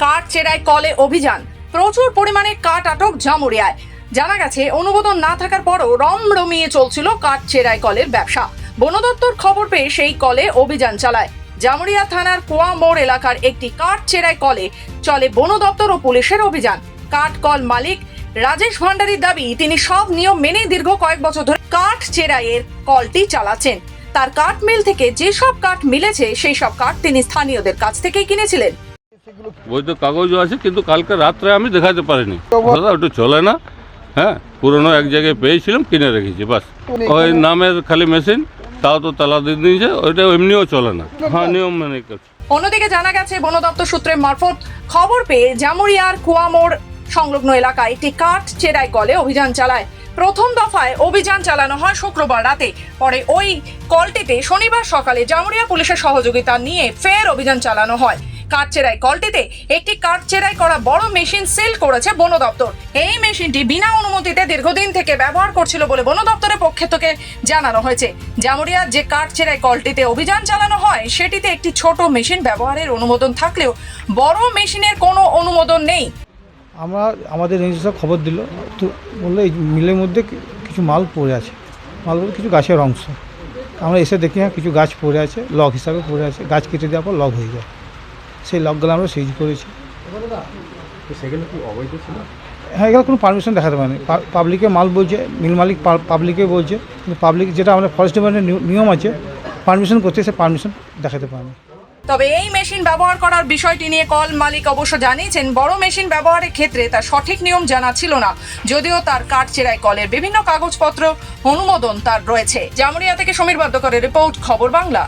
কাঠ চেরাই কলে অভিযান, প্রচুর পরিমাণে কাঠ আটক জামুরিয়ায়। জানা গেছে অনুমোদন না থাকার পরও রমরমিয়ে চলছিল কাঠ চেরাই কলের ব্যবসা। বন দপ্তর খবর পেয়ে সেই কলে অভিযান চালায়। জামুরিয়া থানার কুয়া মোড় এলাকার একটি কাঠ চেরাই কলে চলে বন দপ্তর ও পুলিশের অভিযান। কাঠ কল মালিক রাজেশ ভান্ডারীর দাবি, তিনি সব নিয়ম মেনে দীর্ঘ কয়েক বছর ধরে কাঠ চেরাইয়ের কলটি চালাচ্ছেন। তার কাঠ মিল থেকে যেসব কাঠ মিলেছে সেই সব কাঠ তিনি স্থানীয়দের কাছ থেকেই কিনেছিলেন। বৈধ কাগজও আছে, কিন্তু কালকে রাত্রে আমি দেখাতে পারিনি। দাদা ওটা চলে না। হ্যাঁ, পুরনো এক জায়গায় পেয়েছিলাম, কিনে রেখেছি, বাস। ওই নামের খালি মেশিন, তাও তো তালা দিয়ে দিয়েছে, ওইটা এমনিও চলে না। হ্যাঁ, নিয়ম মেনে করছে। অন্যদিকে জানা গেছে বন দপ্তর সূত্রের মারফত খবর পেয়ে জামুরিয়ার কুয়ামোড় সংলগ্ন এলাকায় একটি কাঠ চেরাই কলে অভিযান চালায়। প্রথম দফায় অভিযান চালানো হয় শুক্রবার রাতে। পরে ওই কলটিতে শনিবার সকালে জামুরিয়া পুলিশের সহযোগিতা নিয়ে ফের অভিযান চালানো হয়। কাঠ চেরাই কলটিতে একটি কাঠ চেরাই করা বড় মেশিন সিল করেছে বন দপ্তর। এই মেশিনটি বিনা অনুমতিতে দীর্ঘদিন থেকে ব্যবহার করছিল বলে বন দপ্তরের পক্ষ থেকে জানানো হয়েছে। জামুরিয়ার যে কাঠ চেরাই কলটিতে অভিযান চালানো হয় সেটিতে একটি ছোট মেশিন ব্যবহারের অনুমোদন থাকলেও বড় মেশিনের কোনো অনুমোদন নেই। আমাদের নিজস্ব খবর দিল, তো বললো এই মিলের মধ্যে কিছু মাল পড়ে আছে, মাল বলতে কিছু গাছের অংশ। আমরা এসে দেখি হ্যাঁ কিছু গাছ পড়ে আছে, লগ হিসাবে পড়ে আছে। গাছ কেটে দেওয়ার পর লগ হয়ে যায়, সেই লগগুলো আমরা সিজ করেছি। সেগুলো কি অবৈধ ছিল? হ্যাঁ, এগুলো কোনো পারমিশন দেখাতে পারেনি। পাবলিকে মাল বলছে, মিল মালিক পাবলিকে বলছে, কিন্তু পাবলিক যেটা আমাদের ফরেস্ট ডিপার্টমেন্টের নিয়ম আছে পারমিশন করতে, সে পারমিশন দেখাতে পারেনি। তবে এই মেশিন ব্যবহার করার বিষয়টি নিয়ে কল মালিক অবশ্য জানিয়েছেন, বড় মেশিন ব্যবহারের ক্ষেত্রে তার সঠিক নিয়ম জানা ছিল না, যদিও তার কাঠ চেরাই কলের বিভিন্ন কাগজপত্র অনুমোদন তার রয়েছে। জামুরিয়া থেকে সমীর বাদ্যকরের রিপোর্ট, খবর বাংলা।